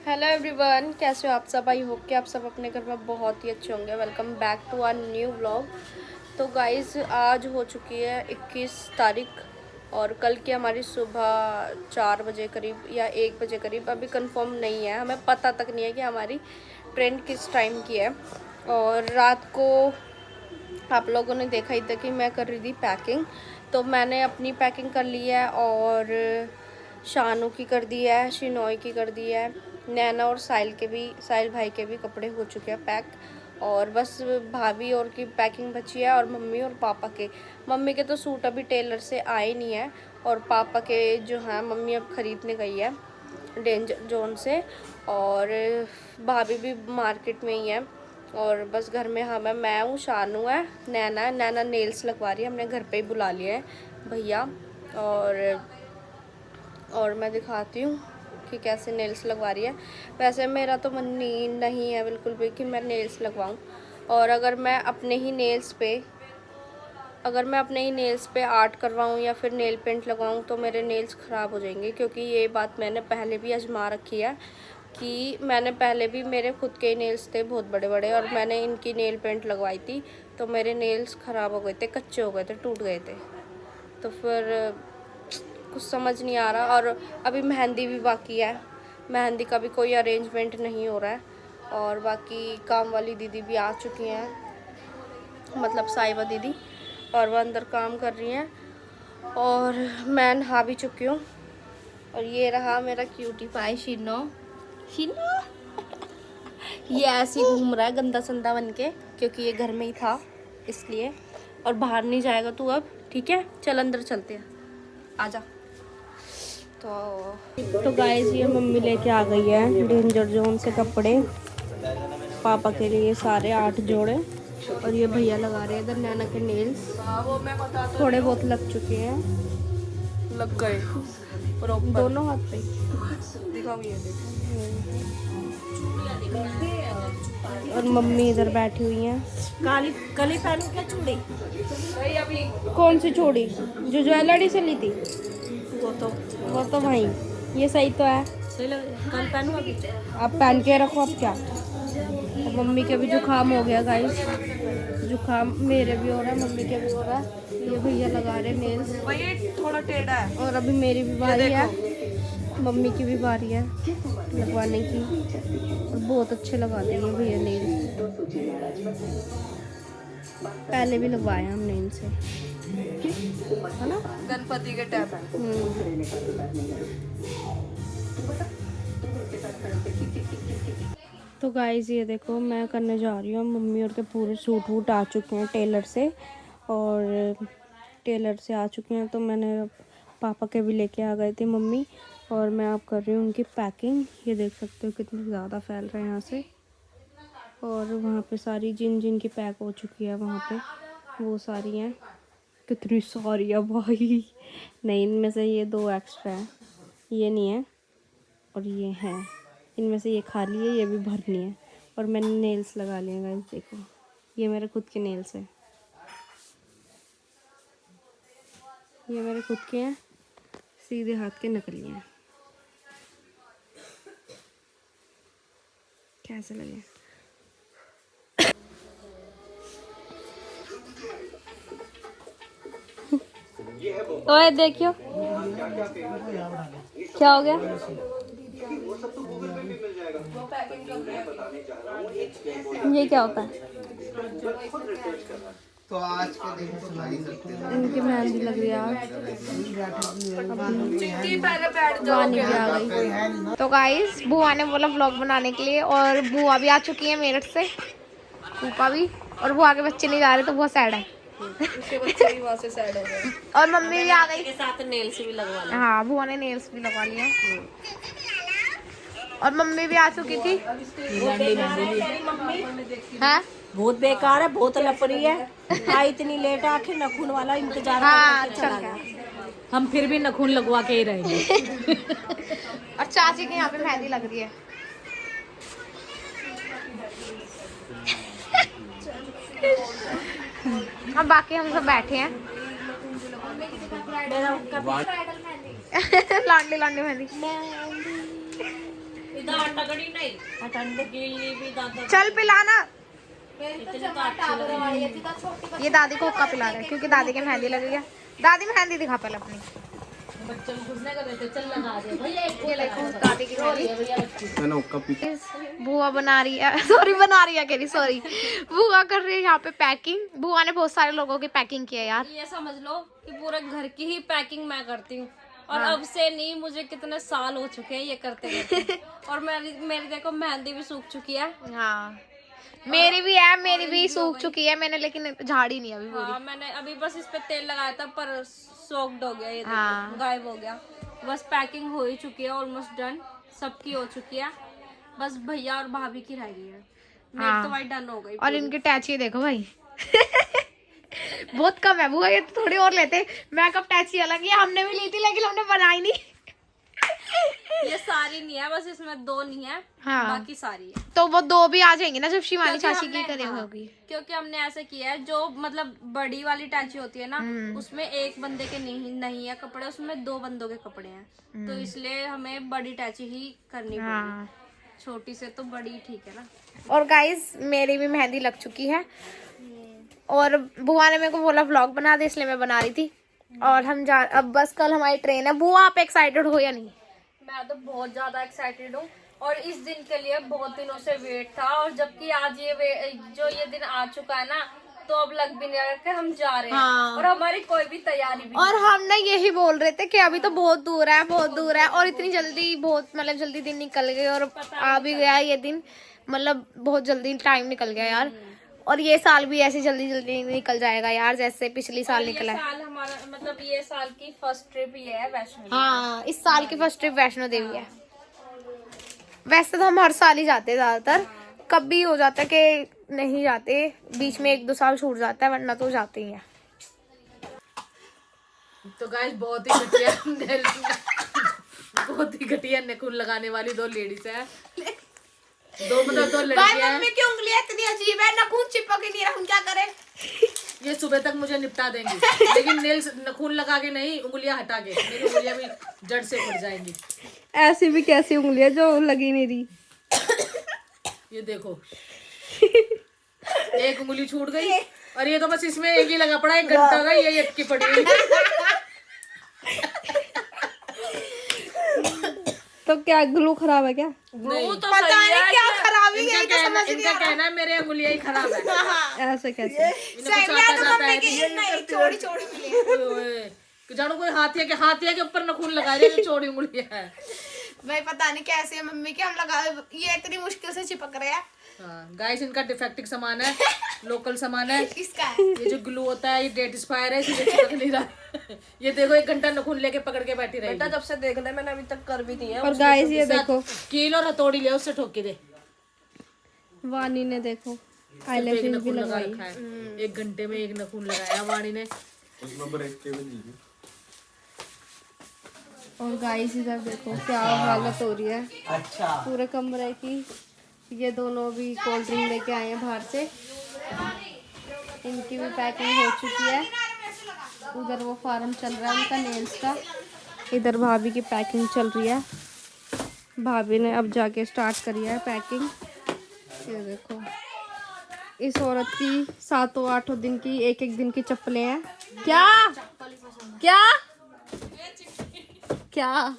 Hello everyone, कैसे हो आप सब। आई होप कि आप सब अपने घर में बहुत ही अच्छे होंगे। Welcome back to our new vlog. तो गाइस, आज हो चुकी है 21 तारीख और कल की हमारी सुबह 4 बजे करीब या 1 बजे करीब, अभी कंफर्म नहीं है, हमें पता तक नहीं है कि हमारी ट्रेन किस टाइम की है। और रात को आप लोगों ने देखा ही था कि मैं कर रही थी पैकिंग, तो मैंने अपनी पैकिंग कर ली है और शानू की कर दी है, शिनोई की कर दी है, नैना और साहिल भाई के भी कपड़े हो चुके हैं पैक। और बस भाभी और की पैकिंग बची है और मम्मी और पापा के। मम्मी के तो सूट अभी टेलर से आए नहीं है और पापा के जो हैं मम्मी अब ख़रीदने गई है डेंजर जोन से। और भाभी भी मार्केट में ही है और बस घर में हम है, मैं हूँ, शानू है, नैना नेल्स लगवा रही है, हमने घर पे ही बुला लिया है भैया। और मैं दिखाती हूँ कि कैसे नेल्स लगवा रही है। वैसे मेरा तो मन नहीं है बिल्कुल भी कि मैं नेल्स लगवाऊँ। और अगर मैं अपने ही नेल्स पे आर्ट करवाऊँ या फिर नेल पेंट लगवाऊँ तो मेरे नेल्स ख़राब हो जाएंगे, क्योंकि ये बात मैंने पहले भी आजमा रखी है कि मैंने पहले भी, मेरे खुद के नेल्स थे बहुत बड़े बड़े और मैंने इनकी नेल पेंट लगवाई थी तो मेरे नेल्स ख़राब हो गए थे, कच्चे हो गए थे, टूट गए थे। तो फिर कुछ समझ नहीं आ रहा। और अभी मेहंदी भी बाकी है, मेहंदी का भी कोई अरेंजमेंट नहीं हो रहा है। और बाकी काम वाली दीदी भी आ चुकी हैं, मतलब साहिबा दीदी, और वह अंदर काम कर रही हैं। और मैं नहा भी चुकी हूँ। और ये रहा मेरा क्यूटी पाई शिनो। ये ऐसे ही घूम रहा है गंदा संदा बन के, क्योंकि ये घर में ही था इसलिए। और बाहर नहीं जाएगा तू अब, ठीक है? चल अंदर चलते हैं, आजा। तो गाइस, ये मम्मी लेके आ गई है डेंजर जोन से कपड़े पापा के लिए, सारे 8 जोड़े। और ये भैया लगा रहे हैं इधर नैना के नेल्स, थोड़े बहुत लग चुके हैं, लग गए दोनों हाथ पे। दिखाओ, ये देखो। और मम्मी इधर बैठी हुई हैं। कली पहनू क्या चूड़ी? कौन सी चूड़ी? जो ज्वेलरी से ली थी वो तो भाई ये सही तो है। सही लग, कल पहनू अभी। आप पहन के रखो, अब क्या। और मम्मी के भी जुकाम हो गया गाइस, जुकाम मेरे भी हो रहा है, मम्मी के भी हो रहा है। ये भैया लगा रहे नेल्स, ये थोड़ा टेढ़ा है। और अभी मेरी भी बारी है, मम्मी की भी बारी है लगवाने की। और बहुत अच्छे लगाते हैं भैया नेल्स, पहले भी लगवाए हमने इनसे, है ना? गणपति के टैप है। तो गाइस, ये देखो मैं करने जा रही हूँ, मम्मी और के पूरे सूट वूट आ चुके हैं टेलर से, और टेलर से आ चुके हैं तो मैंने पापा के भी लेके आ गए थे मम्मी। और मैं अब कर रही हूँ उनकी पैकिंग। ये देख सकते हो कितने ज़्यादा फैल रहे हैं यहाँ से। और वहाँ पे सारी जिन की पैक हो चुकी है वहाँ पे, वो सारी हैं। कितनी सारी है भाई। नहीं, इनमें से ये 2 एक्स्ट्रा है, ये नहीं है और ये है। इनमें से ये खाली है, ये भी भरनी है। और मैंने नेल्स लगा लिए गाइस, देखो ये मेरे खुद के नेल्स हैं, ये मेरे खुद के हैं, सीधे हाथ के नकली हैं। कैसे लगे? ओए देखियो क्या हो गया। ये क्या होता है? तो आज के दिन तो नहीं सकते। इनकी मेहंदी लग रही है आज। वानी भी आ गई। तो गाइस, बुआ ने बोला व्लॉग बनाने के लिए, और बुआ भी आ चुकी है मेरठ से, फूफा भी। और बुआ के बच्चे नहीं जा रहे तो बहुत सैड है। उसके बच्चे भी वहाँ से सैड हो गए। और मम्मी भी आ गई के साथ नेल्स भी लगवा लिया। हाँ, बुआ ने नेल्स भी लगवा लिया। और मम्मी भी आ चुकी थी। हाँ बहुत बेकार है, बहुत लपड़ी है। आई इतनी लेट, आखिर नखून वाला इंतजार हाँ, करके चला गया। हम फिर भी नखून लगवा के ही रहेंगे। और चाची के यहाँ पे मेहंदी लग रही है। अब बाकी हम सब बैठे हैं। लांडी मेहंदी। इधर लगड़ी नहीं ठंड की भी दादा चल पिलाना। इतनी तो अच्छी ये दादी को हुक्का पिला रहा है क्योंकि दादी के मेहंदी लग गई है। दादी मेहंदी दिखा पहले अपनी। बच्चों को घुसने का रहते चल लगा दे भैया ये देखो दादी की मेहंदी। मैंने हुक्का पी बुआ बना रही है, सॉरी बना रही है कह रही, सॉरी बुआ कर रही है यहाँ पे पैकिंग। बुआ ने बहुत सारे लोगों की पैकिंग की है यार। ये समझ लो कि पूरे घर की ही पैकिंग मैं करती हूँ और अब से नहीं, मुझे कितने साल हो चुके हैं ये करते करते। और मेरी देखो मेहंदी भी सूख चुकी है। हाँ मेरी भी है, मेरी भी सूख चुकी है मैंने, लेकिन झाड़ी नहीं अभी पूरी। हाँ मैंने अभी बस इस पे तेल लगाया था पर सोक्ड हो गया, ये देखो हाँ। गायब हो गया। बस पैकिंग हो ही चुकी है, ऑलमोस्ट डन, सबकी हो चुकी है, बस भैया और भाभी की रह गई है। मेरी तो भाई डन हो गई। और इनकी टैची देखो भाई बहुत कम है बुआ, ये तो थोड़ी और लेते। मेकअप टैची अलग है, हमने भी ली थी लेकिन हमने बनाई नहीं। ये सारी नहीं है, बस इसमें 2 नहीं है, हाँ। बाकी सारी है। तो वो 2 भी आ जाएंगी ना जब शिवानी क्योंकि चाची की हमने- करे हाँ, होगी। क्योंकि हमने ऐसे किया है, जो मतलब बड़ी वाली टैची होती है ना, उसमें एक बंदे के नहीं है कपड़े, उसमें 2 बंदों के कपड़े हैं, तो इसलिए हमें बड़ी टैची ही करनी पड़ी। हाँ। छोटी से तो बड़ी ठीक है ना। और गाइस मेरी भी मेहंदी लग चुकी है और बुआ ने मेरे को बोला व्लॉग बना दे, इसलिए मैं बना रही थी। और हम अब बस कल हमारी ट्रेन है। बुआ आप एक्साइटेड हो या नहीं? मैं तो बहुत ज्यादा एक्साइटेड हूँ और इस दिन के लिए बहुत दिनों से वेट था, और जबकि आज ये दिन आ चुका है ना, तो अब लग भी नहीं रहा कि हम जा रहे हैं। हाँ। और हमारी कोई भी तैयारी भी और हम ना यही बोल रहे थे कि अभी तो बहुत दूर है, बहुत दूर है, और इतनी जल्दी बहुत मतलब जल्दी दिन निकल गए और आ भी गया ये दिन, मतलब बहुत जल्दी टाइम निकल गया यार। और ये साल भी ऐसे जल्दी जल्दी निकल जाएगा यार, जैसे पिछली साल निकला है। साल हमारा मतलब ये साल की फर्स्ट ट्रिप ये है वैष्णो देवी। हाँ इस साल की फर्स्ट ट्रिप वैष्णो देवी है। वैसे तो हम हर साल ही जाते हैं ज्यादातर, कभी हो जाता है कि नहीं जाते, बीच में 1-2 साल छूट जाता है, वरना तो जाते ही हैं। तो गाइस बहुत ही घटिया नखून लगाने वाली 2 लेडीज है, 2 लड़कियां हैं। की उंगलियां इतनी अजीब है, नाखून चिपक ही नहीं रहा, हम क्या करें? ये सुबह तक मुझे निपटा देंगी, लेकिन नेल्स नखून लगा के नहीं, उंगलियां हटा के, मेरी उंगलियां भी जड़ से उड़ जाएंगी। ऐसी भी कैसी उंगलियां जो लगी नहीं रही। ये देखो एक उंगली छूट गई, और ये तो बस इसमें एक ही लगा पड़ा, 1 घंटा का ये अटकी पड़ी हुई। तो क्या ग्लू खराब है क्या? नहीं, तो पता सही नहीं है क्या कि- खराब है, इनका यही तो कहना समझ नहीं आ कहना है मेरे उंगलियां ही खराब है। रहा। ऐसे कैसे? इन्हें कुछ आता जाता है नहीं। नहीं चौड़ी चौड़ी मिली है। ओए, कि जानो कोई हाथिया के ऊपर नखून लगाए दे, चौड़ी उंगलियां है। भाई पता नहीं कैसे है मम्मी के, हम लगा ये इतनी मुश्किल से चिपक रहे हैं। हाँ गाइस, इनका डिफेक्टिव सामान है, लोकल सामान है। इसका है। ये जो ग्लू होता है ये डेट एक्सपायर है, इसलिए चिपक नहीं रहा। ये देखो 1 घंटा नखून लेके पकड़ के बैठी रही। बेटा जब से देख ले मैंने अभी तक कर भी नहीं है। और गाइस ये देखो कील और हथौड़ी ले उससे ठोक के दे। वानी ने देखो एक आईलैशेस भी नखून लगा लगवाई। रखा है, 1 घंटे में 1 नखून लगाया वाणी ने। उसमें ब्रेक के भी दीजिए। और गाइस इधर देखो क्या हालत हो रही है अच्छा पूरे कमरे की। ये दोनों भी कोल्ड ड्रिंक लेके आए हैं बाहर से, इनकी भी पैकिंग हो चुकी है। उधर वो फार्म चल रहा है उनका नेल्स का, इधर भाभी की पैकिंग चल रही है। भाभी ने अब जाके स्टार्ट करी है पैकिंग। ये देखो इस औरत की 7-8 दिन की 1-1 दिन की चप्पलें हैं। क्या क्या क्या